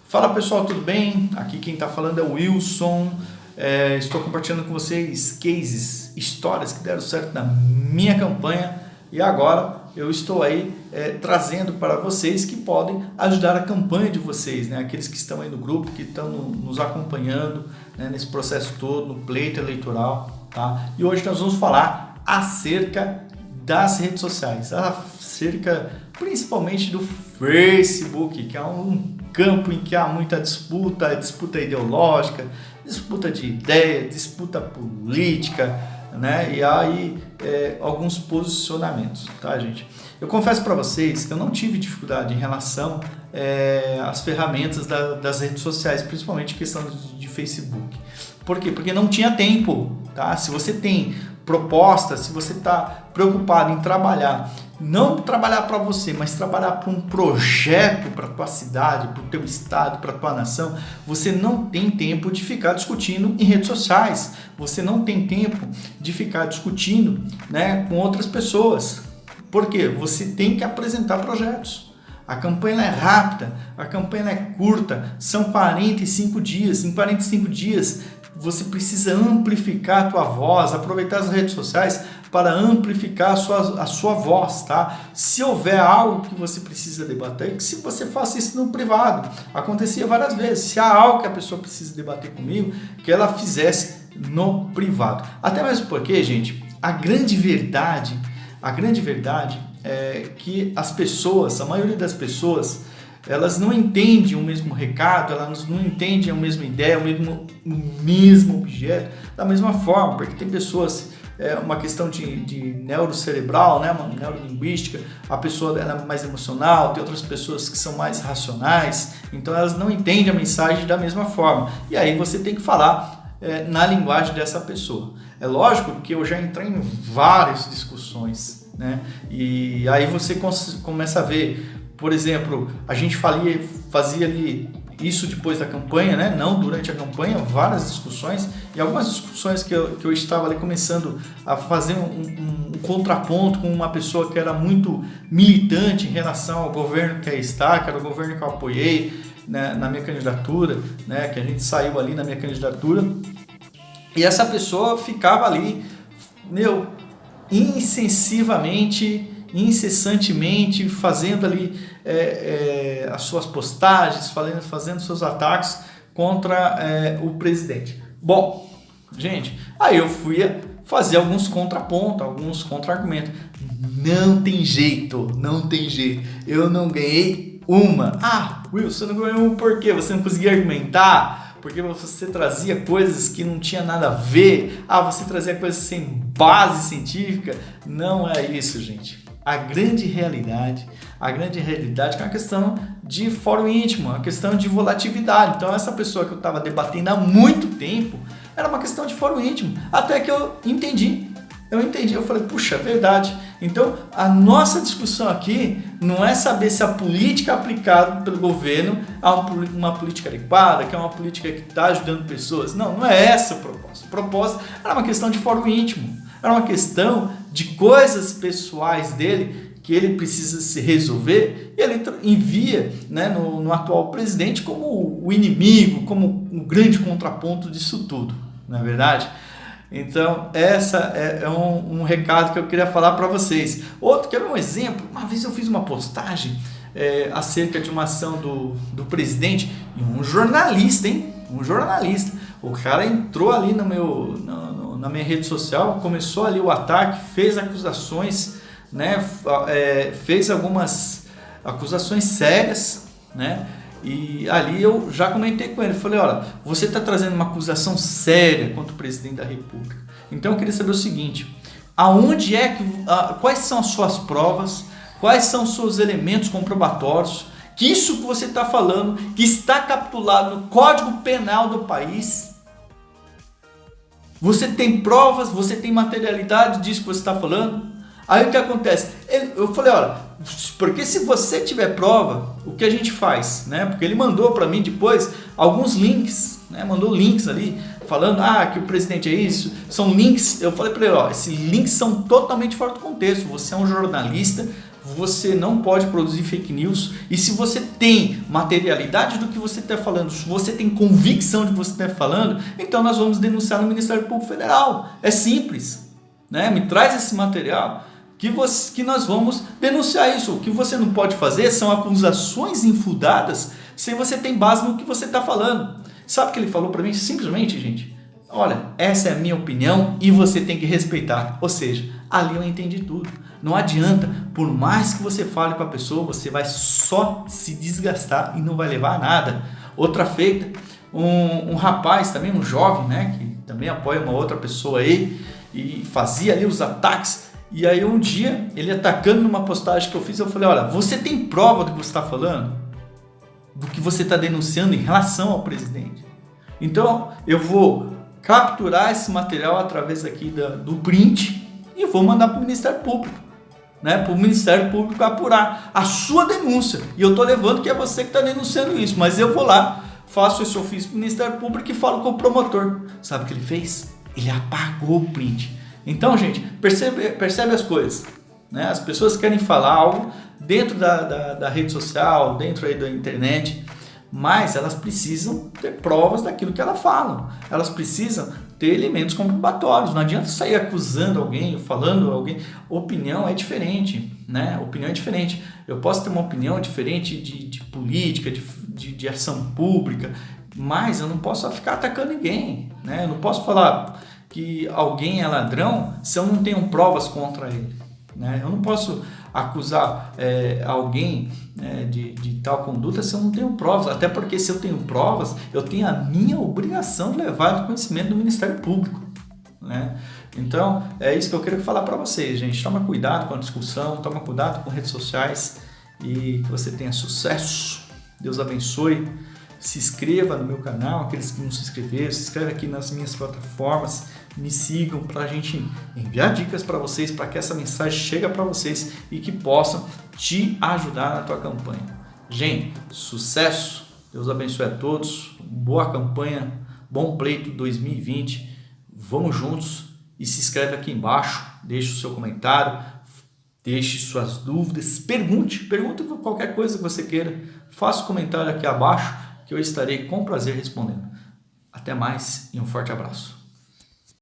Fala pessoal, tudo bem? Aqui quem está falando é o Wilson. Estou compartilhando com vocês cases, histórias que deram certo na minha campanha e agora eu estou aí trazendo para vocês que podem ajudar a campanha de vocês, né? Aqueles que estão aí no grupo, que estão nos acompanhando, né? Nesse processo todo, no pleito eleitoral, tá? E hoje nós vamos falar acerca das redes sociais, acerca principalmente do Facebook, que é um campo em que há muita disputa ideológica, disputa de ideia, disputa política, né? E aí alguns posicionamentos, tá, gente? Eu confesso para vocês que eu não tive dificuldade em relação às ferramentas das redes sociais, principalmente questão de Facebook. Por quê? Porque não tinha tempo, tá? Se você tem proposta, se você está preocupado em trabalhar, não trabalhar para você, mas trabalhar para um projeto para a tua cidade, para o teu estado, para a tua nação, você não tem tempo de ficar discutindo em redes sociais, você não tem tempo de ficar discutindo, né, com outras pessoas. Por quê? Você tem que apresentar projetos. A campanha é rápida, a campanha é curta, são 45 dias. Em 45 dias, você precisa amplificar a tua voz, aproveitar as redes sociais para amplificar a sua voz, tá? Se houver algo que você precisa debater, que se você faça isso no privado, acontecia várias vezes. Se há algo que a pessoa precisa debater comigo, que ela fizesse no privado. Até mesmo porque, gente, a grande verdade é que as pessoas, a maioria das pessoas, elas não entendem o mesmo recado, elas não entendem a mesma ideia, o mesmo objeto da mesma forma, porque tem pessoas, uma questão de neurocerebral, né, uma neurolinguística, a pessoa é mais emocional, tem outras pessoas que são mais racionais, então elas não entendem a mensagem da mesma forma, e aí você tem que falar na linguagem dessa pessoa. É lógico que eu já entrei em várias discussões, né, e aí você começa a ver. Por exemplo, a gente fazia ali isso depois da campanha, né? Não durante a campanha, várias discussões, e algumas discussões que eu estava ali começando a fazer um contraponto com uma pessoa que era muito militante em relação ao governo que aí está, que era o governo que eu apoiei, né, na minha candidatura, né, que a gente saiu ali na minha candidatura, e essa pessoa ficava ali, incessantemente fazendo ali as suas postagens, fazendo seus ataques contra o presidente. Bom, gente, aí eu fui fazer alguns contrapontos, alguns contra-argumentos. Não tem jeito. Eu não ganhei uma. Ah, Wilson, você não ganhou uma por quê? Você não conseguia argumentar? Porque você trazia coisas que não tinha nada a ver. Ah, você trazia coisas sem base científica. Não é isso, gente. A grande realidade é uma questão de fórum íntimo, uma questão de volatilidade. Então, essa pessoa que eu estava debatendo há muito tempo, era uma questão de fórum íntimo. Até que eu entendi. Eu falei, puxa, é verdade. Então, a nossa discussão aqui não é saber se a política aplicada pelo governo é uma política adequada, que é uma política que está ajudando pessoas. Não é essa a proposta. A proposta era uma questão de fórum íntimo. Era uma questão de coisas pessoais dele que ele precisa se resolver e ele envia, né, no atual presidente como o inimigo, como um grande contraponto disso tudo, não é verdade? Então, essa é um recado que eu queria falar para vocês. Outro, quer ver um exemplo? Uma vez eu fiz uma postagem acerca de uma ação do presidente e um jornalista. O cara entrou ali na minha rede social, começou ali o ataque, fez acusações, né, fez algumas acusações sérias, né, e ali eu já comentei com ele, falei, olha, você está trazendo uma acusação séria contra o presidente da República, então eu queria saber o seguinte, quais são as suas provas, quais são os seus elementos comprobatórios, que isso que você está falando, que está capitulado no Código Penal do país. Você tem provas, você tem materialidade disso que você está falando? Aí o que acontece? Eu falei, olha, porque se você tiver prova, o que a gente faz? Né? Porque ele mandou para mim depois alguns links, né? Mandou links ali, falando que o presidente é isso, são links. Eu falei para ele, esses links são totalmente fora do contexto, você é um jornalista, você não pode produzir fake news, e se você tem materialidade do que você está falando, se você tem convicção de que você está falando, então nós vamos denunciar no Ministério Público Federal. É simples, né? Me traz esse material que nós vamos denunciar isso. O que você não pode fazer são acusações infundadas sem você ter base no que você está falando. Sabe o que ele falou para mim? Simplesmente, gente, olha, essa é a minha opinião e você tem que respeitar. Ou seja, ali eu entendi tudo. Não adianta, por mais que você fale com a pessoa, você vai só se desgastar e não vai levar a nada. Outra feita, um rapaz também, um jovem, né, que também apoia uma outra pessoa aí e fazia ali os ataques. E aí um dia, ele atacando numa postagem que eu fiz, eu falei, olha, você tem prova do que você está falando? Do que você está denunciando em relação ao presidente? Então, eu vou capturar esse material através aqui do print e vou mandar para o Ministério Público, né? Para o Ministério Público apurar a sua denúncia. E eu estou levando que é você que está denunciando isso, mas eu vou lá, faço esse ofício para o Ministério Público e falo com o promotor. Sabe o que ele fez? Ele apagou o print. Então, gente, percebe as coisas, né? As pessoas querem falar algo dentro da rede social, dentro aí da internet, mas elas precisam ter provas daquilo que elas falam. Elas precisam ter elementos comprobatórios. Não adianta sair acusando alguém, falando alguém. Opinião é diferente, né? Opinião é diferente. Eu posso ter uma opinião diferente de política, de ação pública, mas eu não posso ficar atacando ninguém, né? Eu não posso falar que alguém é ladrão se eu não tenho provas contra ele, né? Eu não posso acusar alguém de tal conduta se eu não tenho provas, até porque se eu tenho provas, eu tenho a minha obrigação de levar ao conhecimento do Ministério Público, né? Então, é isso que eu quero falar para vocês, gente. Toma cuidado com a discussão, toma cuidado com redes sociais e que você tenha sucesso. Deus abençoe. Se inscreva no meu canal, aqueles que não se inscreveram, se inscreve aqui nas minhas plataformas, me sigam para a gente enviar dicas para vocês, para que essa mensagem chegue para vocês e que possam te ajudar na tua campanha. Gente, sucesso, Deus abençoe a todos, boa campanha, bom pleito 2020, vamos juntos e se inscreve aqui embaixo, deixe o seu comentário, deixe suas dúvidas, pergunte qualquer coisa que você queira, faça o comentário aqui abaixo, que eu estarei com prazer respondendo. Até mais e um forte abraço.